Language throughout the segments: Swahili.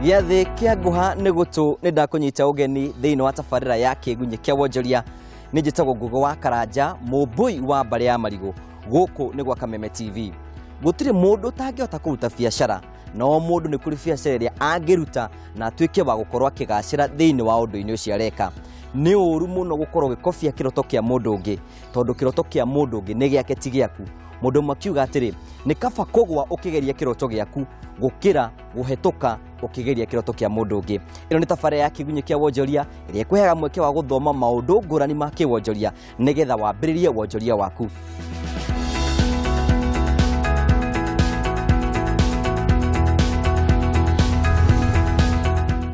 Gĩathĩ kĩa nguha nĩ gũtũ nĩ ndakũnyita ũgeni thĩinĩ wa tabarĩra ya Kiigunyi kĩa wonjoria. Nĩ njĩtagwo Ngugo wa Karanja, mũmbũi wa mbarĩ ya marigũ. Gũkũ nĩ gwa Kameme TV. Gũtirĩ mũndũ ũtangĩhota kũruta biacara, no mũndũ nĩ kũrĩ biacara ĩrĩa angĩruta na atuĩke wa gũkorwo akĩgacĩra thĩinĩ wa ũndũ-inĩ ũcio areka. Nĩ ũru mũno gũkorwo gĩkobia kĩroto kĩa mũndũ ũngĩ, tondũ kĩroto kĩa mũndũ ũngĩ nĩ gĩake ti gĩaku. Mũndũ makiuga atĩrĩ, nĩ kaba kũgwa ũkĩgeria kĩroto gĩaku gũkĩra gũhetũka ũkĩgeria kĩroto kĩa mũndũ ũngĩ. Ĩno nĩ tabarĩra ya Kiigunyi kĩa wonjoria ĩrĩa ĩkũheaga mweke wa gũthoma maũndũ ngũrani ma kĩwonjoria nĩgetha wambĩrĩrie wonjoria waku.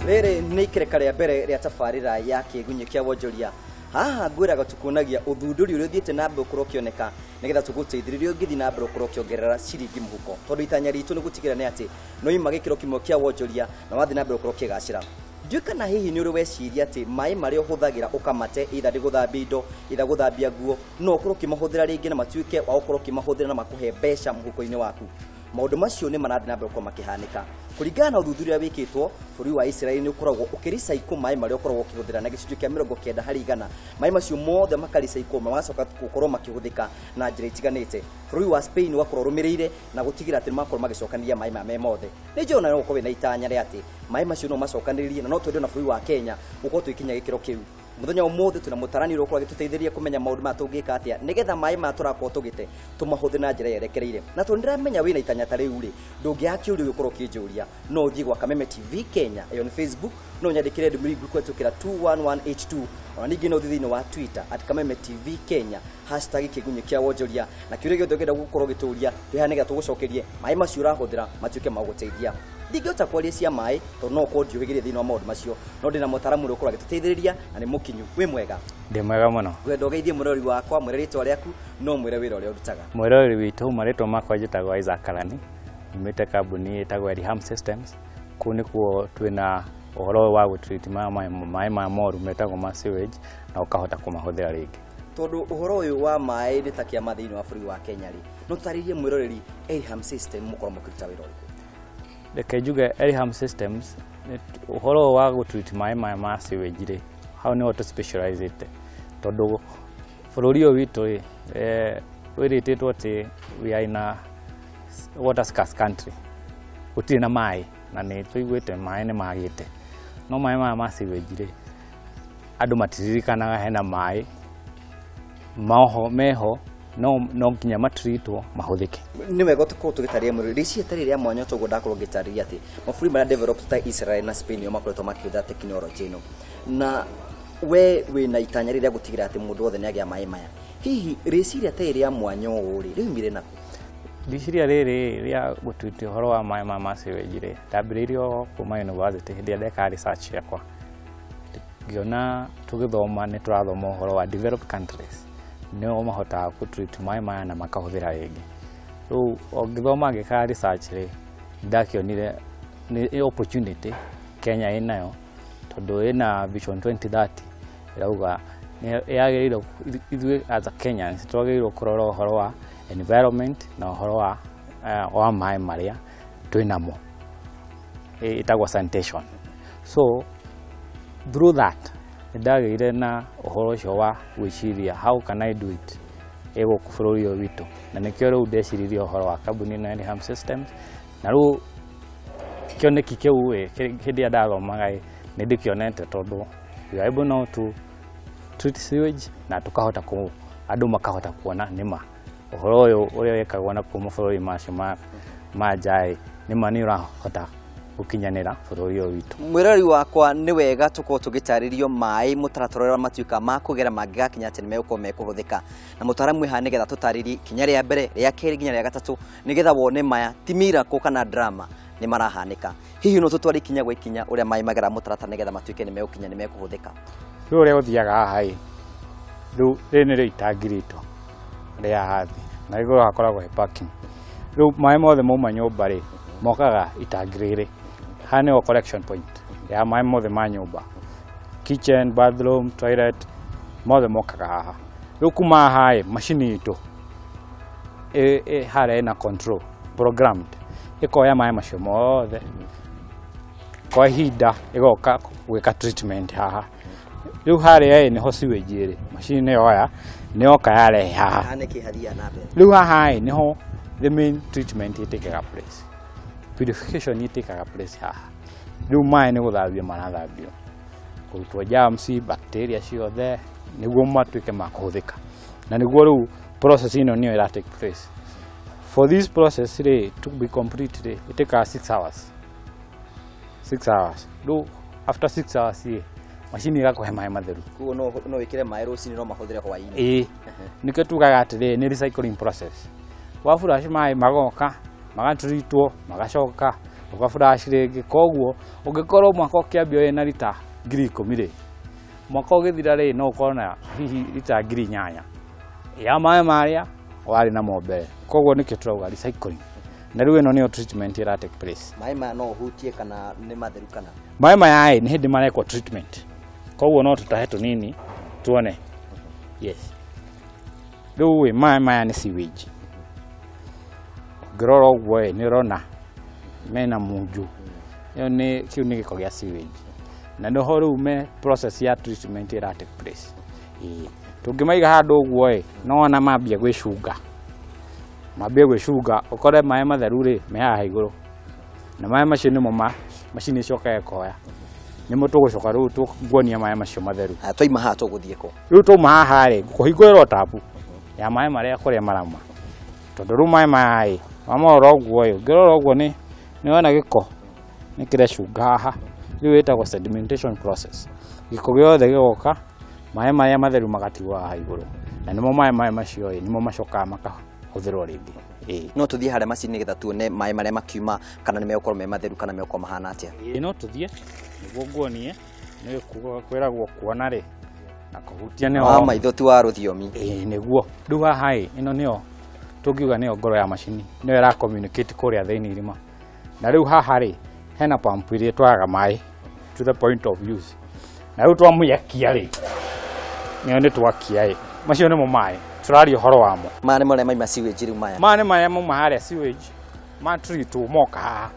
Rĩrĩ nĩ ikereka rĩa mbere rĩa tabarĩra ya Kiigunyi kĩa wonjoria. Haha ngwĩraga tukuonagia ũthundũri ũrĩa ũthiĩte na mbere ũkorwo ũkĩoneka nĩgetha tũgũteithĩrĩrie ũngĩthiĩ na mbere ũkorwo ũkĩongerera ciringi mũhuko. Tondũ itanya ritũ nĩ gũtigĩrĩra nĩ atĩ no ima gĩkĩro kĩmwe kĩa wonjoria na wathiĩ na mbere ũkorwo ũkĩgacĩra. Ndiũĩ kana hihi nĩ ũrĩ weciria atĩ maĩ marĩa ũhũthagĩra ũkamate either nĩ gũthambia indo, either gũthambia nguo, no ũkorwo ũkĩmahũthĩra rĩngĩ na matuĩke wa gũkorwo ũkĩmahũthĩra na makũhe mbeca mũhuko-inĩ waku. Maũndũ macio nĩ marathiĩ na mbere gũkorwo makĩhanĩka. Kũringana na ũthuthuria wĩkĩtwo, bũrũri wa Israeli nĩ ũkoragwo ũkĩrecycle maĩ marĩa ũkoragwo ũkĩhũthĩra na gĩcunjĩ kĩa 90%. Maĩ macio mothe makarecycle magacoka gũkorwo makĩhũthĩka na njĩra itiganĩte. Bũrũri wa Spain wakorwo ũrũmĩrĩire na gũtigĩra atĩ makorwo magĩcokanĩrĩria maĩ maya mothe. Nĩ njũĩ no gũkorwo na itanya rĩa atĩ maĩ macio no macokanĩrĩrie na no twende na bũrũri wa Kenya gũkorwo tũkinya gĩkĩro kĩu. Muthenya ũmũthĩ twĩna mũtaranĩro ũkorwo agĩtũteithĩrĩria kũmenya maũndũ maya tũngĩka atĩa nĩgetha maĩ maya tũrakorwo tũgĩte tũmahũthĩre na njĩra yerekereire. Na tondũ nĩndĩramenya wĩna itanya ta rĩu rĩ, ndũngĩaga kĩũria gĩkorwo kĩnjũria, no ũthiĩ gwa Kameme TV Kenya ĩyo nĩ Facebook, no nyandĩkĩre ndũmĩrĩri kũhetũkĩra 21182, ona ningĩ no thĩinĩ wa Twitter @Kameme TV Kenya #Kiigunyi kĩa wonjoria, na kĩũria gĩothe ũngĩenda gũkorwo gĩtũria twĩha nĩgetha tũgũcokerie maĩ macio ũrahũthĩra matuĩke ma gũteithia. Ndingĩhota kwaria cia maĩ tondũ no ũkorwo ndiũhĩgĩria thĩinĩ wa maũndũ macio, no ndĩna mũtaaramu ũrĩa ũkorwo agĩtũteithĩrĩria na nĩ mũkinyu. Wĩ mwega? Ndĩ mwega mũno. Wenda ũgeithie mũrori wakwa, mwĩre rĩtwa rĩaku, no mwĩre wĩra ũrĩa ũrutaga. Mũrori witũ marĩtwa makwa njĩtagwo Isaac Karani, nyumĩte kambuni ĩtagwo Eliham Systems. Kũu nĩkuo twĩna ũhoro wa gũtreat maĩ ma moru metagwo ma sewage na ũkahota kũmahũthĩra rĩngĩ. Tondũ ũhoro ũyũ wa maĩ nĩ ta kĩama thĩinĩ wa bũrũri wa Kenya rĩ, no tũtarĩrie mwĩroreri Eliham System mũkorwo mũkĩruta wĩra ũrĩkũ? Reke njuge Eliham Systems ũhoro wa gũtreat maĩ maya ma sewage rĩ, hau nĩho tũ-specializĩte. Tondũ bũrũri ũyũ witũ wĩrĩtĩtwo atĩ we are in a water scarce country. Gũtirĩ na maĩ na nĩ tũiguĩte maĩ nĩ magĩte. No maĩ maya ma sewage rĩ, andũ matiririkanaga hena maĩ meho no nginya matreatwo mahũthĩke. Nĩ wega tũkorwo tũgĩtarĩria mũrori rĩciria tarĩ rĩa mwanya tũguo ndakorwo ngĩtarĩria atĩ mabũrũri marĩa developed ta Israel na Spain nĩo makoretwo makĩhũthĩra tekinoronjĩ ĩno, na we wĩna itanya rĩrĩa gũtigĩra atĩ mũndũ wothe nĩagĩa maĩ maya. Hihi rĩciria tarĩ rĩa mwanya ũũ rĩ, rĩumire nakũ? Rĩciria rĩrĩ rĩa gũtreat ũhoro wa maĩ ma sewage rĩ, ndambĩrĩirio kuma university hĩndĩ ĩrĩa ndeka research yakwa. Ngĩona tũgĩthoma nĩ tũrathoma ũhoro wa developed countries nĩo mahotaga gũtreat maĩ maya na makahũthĩra rĩngĩ. Rĩu ngĩthoma ngĩka research rĩ, ndakĩonire nĩ opportunity Kenya ĩnayo, tondũ ĩna Vision 2030 ĩrauga yagĩrĩirwo ithuĩ as a Kenyans twagĩrĩirwo kũrora ũhoro wa environment na ũhoro wa maĩ marĩa twĩnamo, ĩtagwo sanitation. So through that ndagĩire na ũhoro ũcio wa gwĩciria how can I do it gũkũ bũrũri ũyũ witũ, na nĩkĩo rĩu ndeciria ũhoro wa kambuni ĩno Eliham Systems. Na rĩu kĩoneki kĩu hĩndĩ ĩrĩa ndathomaga nĩ ndĩkĩonete tondũ we are able now to treat sewage na tũkahota andũ makahota kuona nĩma ũhoro ũyũ ũrĩa wĩkagwo na kuma bũrũri macio ma nja nĩma nĩ ũrahota gũkinyanĩra bũrũri ũyũ witũ. Mwĩrori wakwa, nĩ wega tũkorwo tũgĩtarĩrio maĩ mũtaratara ũrĩa matuĩka ma kũgera mangĩgakinya atĩ nĩ megũkorwo mekũhũthĩka, na mũtaaramu wĩha nĩgetha tũtarĩrie ikinya rĩa mbere, rĩa kerĩ nginya rĩa gatatũ, nĩgetha wone maya ti miracle kana drama nĩ marahanĩka. Hihi no tũtware ikinya gwa ikinya ũrĩa maĩ magera mũtaratara nĩgetha matuĩke nĩ megũkinya nĩ mekũhũthĩka. Rĩu ũrĩa ũthiaga haha rĩu nĩ rĩo itangi ritũ rĩa hathi na igũrũ hakoragwo he parking. Rĩu maĩ mothe mauma nyũmba rĩ, mokaga itangi rĩrĩ. Haha nĩho collection point ya maĩ mothe ma nyũmba, kitchen, bathroom, toilet, mothe mokaga haha. Rĩu kuma haha macini itũ harĩa ĩna control programmed, ĩkoya maĩ macio mothe kwa ihinda igoka gwika treatment haha riu haria ni ho sewage ri machine ne oya ne oka yare haha aneke haria na mbere riu haha ni ho the main treatment itekaga place purification itekaga place haha riu mai ni guthabio marathabio kurutwo germs bacteria ciothe niguo matuike makuhuthika na niguo riu process ino niyo ira take place. For this process to be completed it takes 6 hours. 6 hours. Do after 6 hours machine igakuhe mai matheru. Kuo no wikire mai rucini no mahuthire hwaini. Nike tugaga atiri ni recycling process. Wa furash mai magoka magatritwo magacoka ugafurash ringi koguo ungikorwo mwaka ukiambio na lita 10,000 mwaka ugithira ri no ukona hihi lita 8,000 ya mai maria wari na mombe koguo nike turauga recycling na riu ino niyo treatment ira take place. Mai ma no hutie kana ni matheru kana mai maya ni hindi mareko treatment koguo no tutahe tunini tuone. Yes riu mai maya ni sewage groro gwe ni rona mena munju yo ni kiu ni giko gya sewage na no horu me process ya treatment ira take place. Tungimaiga handu guo no na mambia gwicunga ukore mai matheru ri me haha iguru na mai macio nimo machine icoka ekoya nimo tugucoka riu tuguonia mai macio matheru twaima haha tuguthie ko riu tuma haha ri kuhingurwo tapu ya mai maria kuria marama tondu riu mai mai mamorora uguo ngirora uguo ni wona giko ni kirecunga haha riu itagwo sedimentation process giko giothe gigoka mai maria matheru magatigwo haha iguru na nimo mai macio nimo macoka makahuthirwo ringi. No tuthie haria machine getha tuone mai maria makiuma kana ni megukorwo me matheru kana megukorwo mahana atia. No tuthie niguo nguonie ni kwiragwo kuona ri na kuhutia ni maitho tu wa ruthiomi niguo riu haha ino niyo tungiuga niyo ngoro ya machine niyo ira communicate kuria thiini irima na riu haha ri hena pump iria twaraga mai to the point of use na riu twamuyakia ri niyo ni twakia macio nimo mai turari horo wamo mane mole mai sewage riu maya mane maya mo haria sewage ma treat moka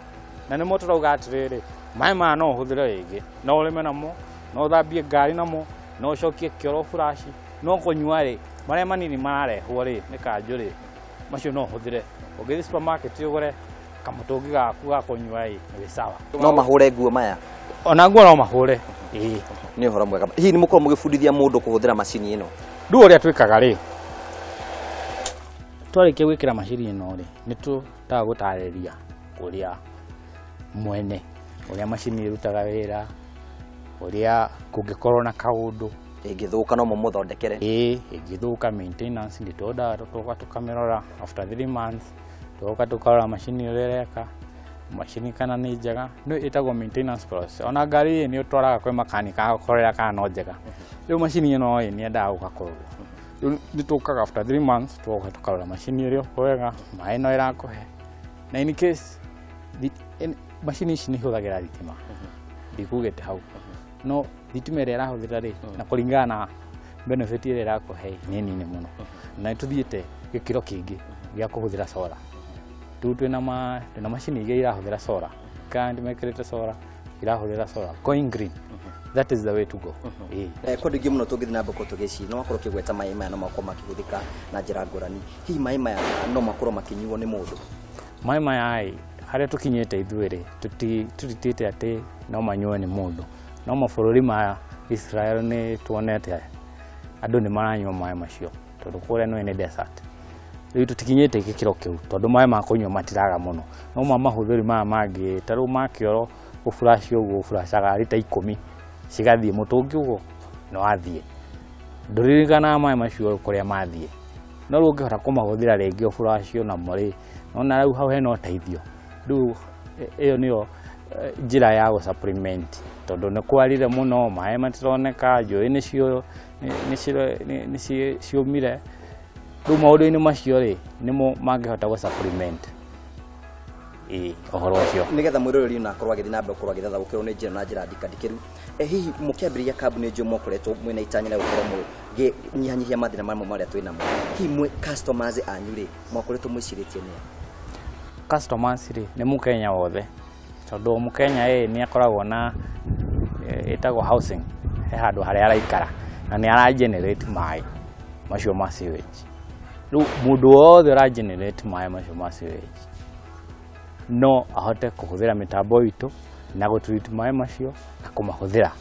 na nimo turauga atiriri mai ma no huthire ringi no urime namo no thambie ngari namo no cokie kioro furashi no kunyua ri maria manini mararehwo ri ni kanjuri macio no huthire ugithi supermarket ugure kamutungi gaku ga kunyua ni sawa no mahure nguo maya ona nguo no mahure ni horo mwega hihi ni mukorwo mugifundithia mundu kuhuthira machine ino ndu uria twikaga ri twarikia gwikira machine ino ri ni tutaga gutariria uria mwene uria machine irutaga wira uria kungikorwo na kaundu ingithuka no mumuthondekere ingithuka maintenance ndi toda tukamirora after 3 months tukarora machine ireka machine kana ni njega no itagwo maintenance process ona ngari ni utwaraga kwe mechanic akorera kana no njega riu machine ino ni endaga gukakorwo ni tukaga after 3 months tukarora machine irio wega mai no irakuhe na in case machine ici ni huthagira thitima ndikugete hau no thitima ira irahuthira ri na kuringana na benefit ira irakuhe ni nini muno na tuthiete gikiro kingi gia kuhuthira solar twina machine iria irahuthira solar kandi mekirite solar irahuthira solar going green. That is the way to go. Kwa ndugu muno tugithi na mboko tugici no makorwo kigweta mai maya no makorwo makihuthika na njira ngurani hihi mai maya no makorwo makinyuo ni mundu mai maya haria tukinyete ithuiri tutitite ati no manyuo ni mundu no mabũrũri ma Israel ni tuonete andu ni maranyua mai macio tondu kuria no ni desert riu tutikinyete gikiro kiu tondu mai ma kunyua matiraga muno no mahũthĩri maya mangi taru makioro ufurashi uguo ufurashaga lita 10 cigathie mutungi uguo no athie nduririkana mai macio kuria mathie no rungihota kumahuthira ringi ufurashi na muri no na riu hau hena uteithio riu iyo niyo njira ya go supplement tondu ni kwarire muno mai matironeka njui ni ciumire riu maundu-ini macio ri nimo mangihota go supplement ohoro cio nigetha mwiroreri na korwa githi na mbere korwa githatha gukirwo ni njira na njira ndikadikiru hihi mukiambiria kambuni njo mokoretwo mwina itanya na gukorwo nyihanyihia mathina mamwe maria twina mo hihi mwe customers anyu ri mokoretwo mwiciritie ni customers ri ni mukenya wothe tondu Mukenya ni akoragwo na etagwo housing he handu haria araikara na ni ara generate maai macio ma sewage riu mundu wothe ura generate maai macio ma sewage no ahote kuhuthira mitambo itu na gutreat maai macio na kumahuthira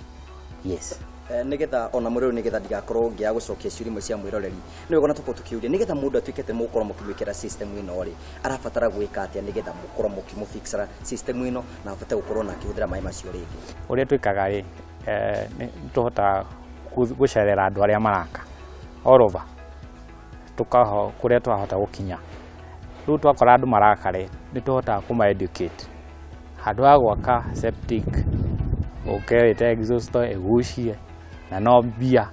yes nigetha ona muriro nigetha ndigakorwo ngia gucokia ciuri imwe cia mwiroreri ni wegona tuko tukiuria nigetha mundu atuikete mukoro mukimwikira system ino ri arabatara gwika atia nigetha mukoro mukimufixera system ino na afate gukorwo na kihuthira maai macio ringi uria twikaga ri ni tuhota gucerera andu aria maraka all over tukaho kuria twahota gukinya riu twakora andu maraka ri ni tuhota kuma educate handu ha gwaka septic ukewite exhaust egucie na no bia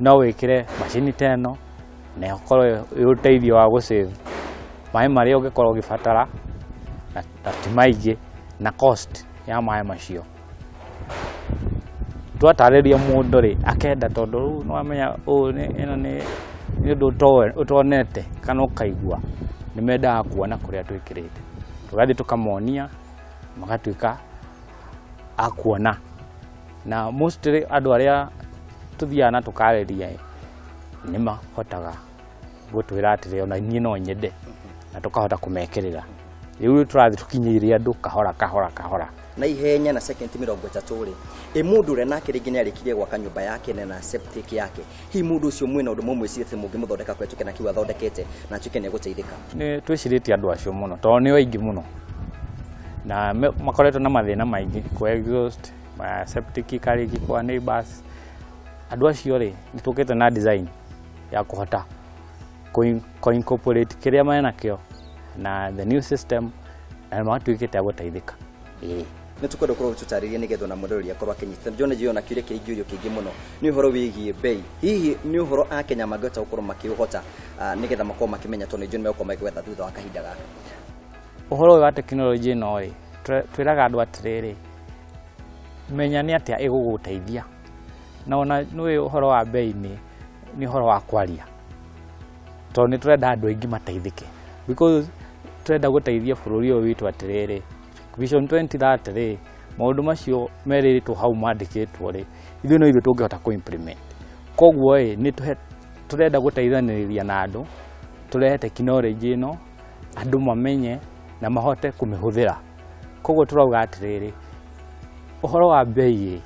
no wikire machine teno na ukorwo uteithio wa gusave maai maria ungikorwo ugibatara na timaige na cost ya maai macio twatariria mundu ri akenda tondu no amenya ino ni undu utonete kana ukaigua ni mendaga kuona kuria twikirite tugathi tukamonia magatuika akuona na mostly andu aria tuthiana tukariria ni mahotaga gutwira atire ona nie no nyende na tukahota kumekirira riu turathi tukinyiria andu kahora na ihenya na second 30 ri mundu re nake ringi ni arikirie gwaka nyumba yake na septic yake hi mundu ucio mwina undu mumwe cirite mungi muthondeka kwetuke na kiwa thondekete na tuke ne guteithika ni twiciritie andu acio muno to ni waingi muno na makoretwo na mathina maingi kwa exhaust septic kariki kwa neighbors andu acio ri nitukite na design ya kuhota ko incorporate kiria maena kio na the new system na matuikite guteithika ni tukwenda kurwo tutaririe nigetho na murori akorwo akinyita jone jiona kire kiingio kingi muno ni uhoro wigie bei hihi ni uhoro akenya magota ukorwo makihota nigetha makoma makimenya to ni jone meko magwetha thutha wa kahinda gaka uhoro wa technology no ri twiraga andu atiriri menya ni atia iguguteithia na ona ni uhoro wa bei ni uhoro wa kwaria to ni turenda andu aingi mateithike because turenda guteithia bururi uyu witu atiriri Vision 2030 ri maundu macio meriritwo hau mandikitwo ri ithu no ithu tungihota ku implement koguo ni turenda guteithaniria na andu turehe technology ino andu mamenye na mahote kumihuthira koguo turauga atiriri uhoro wa bei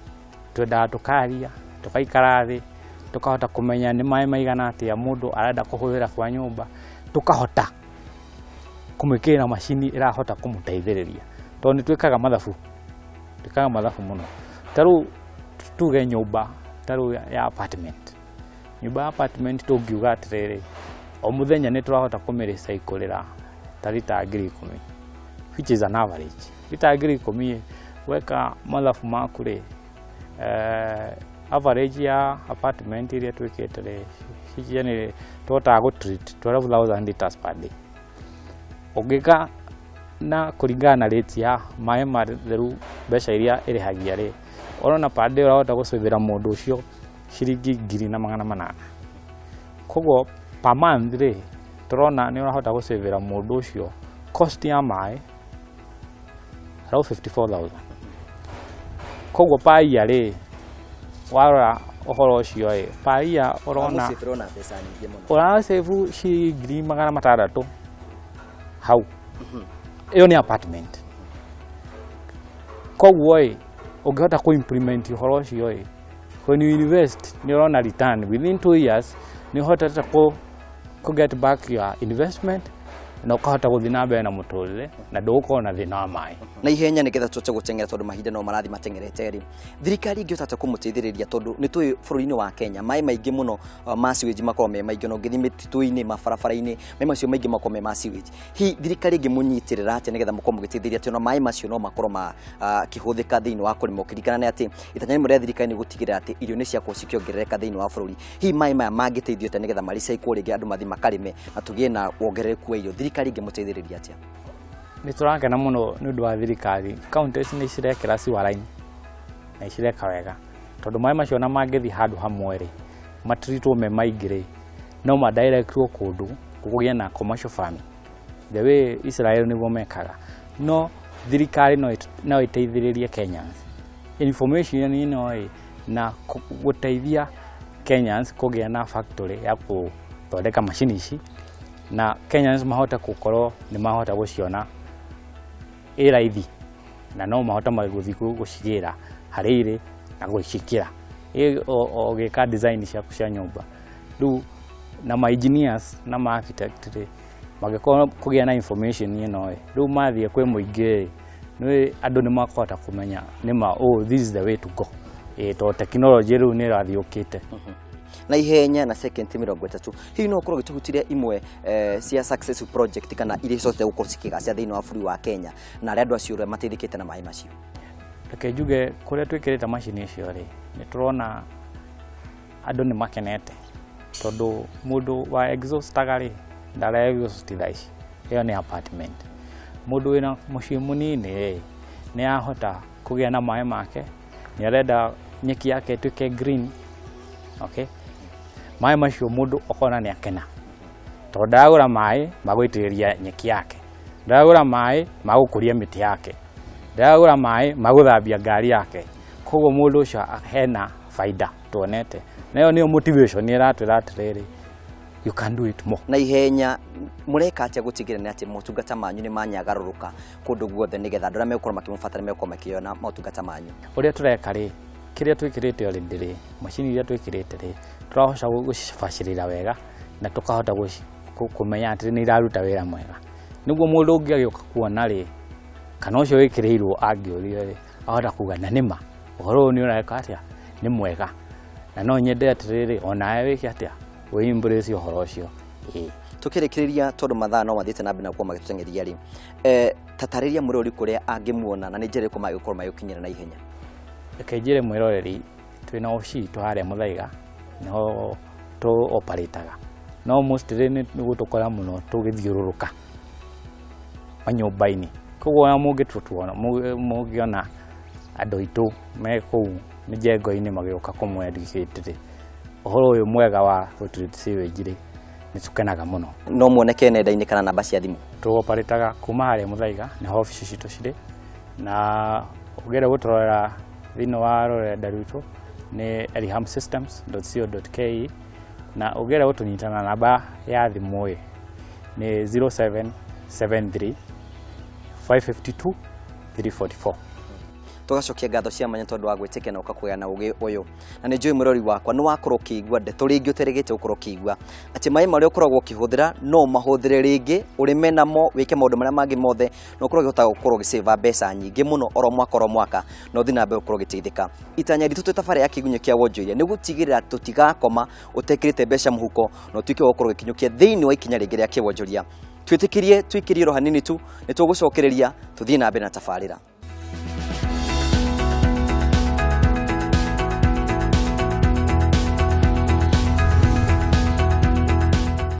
twenda tukaria tukaikara thi tukahota kumenya ni maai maigana atia mundu arenda kuhuthira kwa nyumba tukahota kumikira machini irahota kumuteithiriria to ni twikaga mathabu muno taru tuge nyumba taru ya apartment nyumba ya apartment tungiuga atiriri o muthenya ni turahota kumirecyclera tarita 10,000 which is an average lita 10,000 weka mathabu maku ri average ya apartment iria twikite ri yani tota go treat 12,000 liters per day ogeka na kuringana na rate ya maai matheru mbeca iria irihagia ri orona per day urahota gucivira mundu ucio ciringi 2,800 koguo per month ri turona ni urahota gucivira mundu ucio cost ya maai around 54,000 koguo per year ri warora uhoro ucio per year urona urasave ciringi 600 hau iyo ni apartment koguo ungihota ku implement uhoro ucio when you invest ni urona return within 2 years ni hota ku get back your investment na ukahota guthii na mbere na muturire na ndugukorwo na thina wa maai na ihenya nigetha tuce gutengera tondu mahinda no marathi matengerete ri thirikari ingihota kumuteithiriria tondu ni tui bururi-ini wa Kenya maai maingi muno ma sewage makorwo me maingi no ngithi mitutu-ini mabarabara-ini maai macio maingi makorwo me ma sewage hi thirikari ingimunyitirira ati nigetha mukorwo mugiteithiriria ati no maai macio no makorwo ma kihuthika thiini wa kurima ukirikana ni ati itanya rimwe ria thirikari ni gutigirira ati irio ni ciakwo cikiongerereka thiini wa bururi hi maai maya mangiteithio ati nigetha marecycle ringi andu mathi makarime na tugie na wongerereku wa irio thirikari ingimuteithiriria atia ni turakena muno ni undu wa thirikari counties ni cirekera ciwara-ini na icireka wega tondu maai macio na mangithi handu hamwe ri matritwo me maingi ri no ma directwo kundu kugia na commercial farming the way Israel ni bo mekaga no thirikari no iteithĩrĩrie Kenyans information ĩno na gũteithia Kenyans kũgĩa na factory ya gũthondeka macini ici na Kenyans mahota gũkorwo nĩ mahota gũciona raithi na no mahota gũthiĩ gũcigĩra harĩa irĩ na gũcikĩra o gĩka design ciaku cia nyũmba rĩu na ma engineers na ma architect magĩkorwo kũgĩa na information ĩno rĩu mathiĩ kwĩ mũingĩ nĩ andũ nĩ makũhota kũmenya nĩma this is the way to go to technology rĩu nĩ ĩrathiũkĩte na ihenya na second 30 hihi no ũkorwo gĩtũhutiria imwe cia successful project kana iria ciote gũkorwo cikĩgacia thĩinĩ wa bũrũri wa Kenya na arĩa andũ acio mateithĩkĩte na maĩ macio reke njuge kũrĩa twĩkĩrĩte macini icio rĩ nĩ tũrona andũ nĩ makenete tondũ mũndũ wa exhaustaga rĩ ndara exhaust thaici ĩyo nĩ apartment mũndũ wĩna mũciĩ mũnini rĩ nĩ ahota kũgĩa na maĩ make nĩ arenda nyeki yake ĩtuĩke green okay maĩ macio mũndũ okona nĩ akena tondũ ndagũra maĩ magũitĩrĩria nyeki yake ndagũra maĩ magũkũria mĩtĩ yake ndagũra maĩ magũthambia ngari yake koguo mũndũ ũcio hena faida tuonete nayo nĩyo motivation ĩratwĩra atĩrĩrĩ you can do it more na ihenya mũreka atĩa gũtigĩrĩra atĩ motungata manyu nĩ manyagarũrũka kũndũ guothe nĩgetha andũ arĩa megũkorwo makĩmũbatara megũkorwo makĩona motungata manyu ũrĩa tũreka rĩ kĩrĩa twĩkĩrĩte already rĩ macini iria twĩkĩrĩte rĩ tũrahota gũcibacĩrĩra wega na tũkahota kũmenya atĩ nĩ iraruta wĩra mwega nĩguo mũndũ ũngĩ agĩũka kuona rĩ kana ũcio wĩkĩrĩirwo angĩũrio rĩ ahota kuga na nĩma ũhoro ũyũ nĩ ũreka atĩa nĩ mwega na no nyende atĩrĩrĩ onawe wĩke atĩa wĩimbrace ũhoro ũcio tukĩrĩkĩrĩria tondũ mathaa no mathiĩte na mbere na gũkorwo magĩtũteng'eria rĩ tatarĩria mũrori kũrĩa angĩmuona na nĩ njĩra ĩrĩkũ magĩkorwo magĩkinyĩra na ihenya reke njĩre mwĩroreri twĩna obici itũ harĩa Muthaiga niho tũ operataga no mostly nĩ gũtũkora mũno tũgĩthiũrũrũka manyũmba-inĩ koguo ona mũngĩtũtuona mũngĩona andũ aitũ me kũu mĩjengo-inĩ magĩũka kũmwendithĩtie ũhoro ũyũ mwega wa gũtreat sewage rĩ nĩ tũkenaga mũno no muoneke nenda-inĩ kana namba cia thimũ tũoperataga kuma harĩa Muthaiga na obici citũ cirĩ na ũngĩenda gũtũrorera thĩinĩ wa rũrenda rwitũ nĩ elihamsystems.co.ke na ũngĩenda gũtũnyitana namba ya thimũ nĩ 0773 552 344 tugacokia ngatho cia manya tondu wa gwĩtĩkia na ũkakũgĩa na ũgĩ ũyũ na nĩ njũĩ mũrori wakwa nĩ wakorwo kĩigua ndeto rĩngĩ ũterĩgĩte gũkorwo kĩigua atĩ maĩ marĩa ũkoragwo ũkĩhũthĩra no mahũthĩre rĩngĩ ũrĩme namo wĩke maũndũ marĩa mangĩ mothe na ũkorwo ũkĩhota gũkorwo ũgĩsave mbeca nyingĩ mũno oro mwaka no ũthiĩ na mbere gũkorwo ũgĩteithĩka itanya ritũ twĩ tabarĩra ya Kiigunyi kĩa wonjoria nĩ gũtigĩrĩra tũtigakoma ũtekĩrĩte mbeca mũhuko na ũtuĩke wa gũkorwo ũgĩkinyũkia thĩinĩ wa ikinya rĩngĩ rĩa kĩwonjoria twĩtĩkĩrie twĩkĩrie ro hanini tu nĩ tũgũcokereria tũthiĩ na mbere na tabarĩra